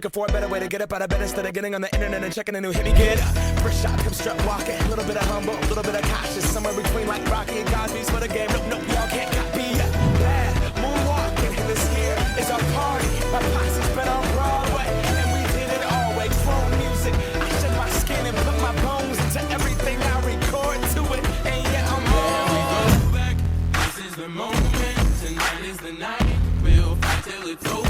looking for a better way to get up out of bed instead of getting on the internet and checking a new hit. Me get up, first shot, come strut walking. A little bit of humble, a little bit of cautious. Somewhere between like Rocky and Cosby's for the game. Nope, y'all can't copy yet. Bad moonwalking, and this here is our party. My posse's been on Broadway, and we did it all way. Chrome music, I shed my skin and put my bones into everything I record to it. And yet I'm there. We go back, this is the moment. Tonight is the night. We'll fight till it's over.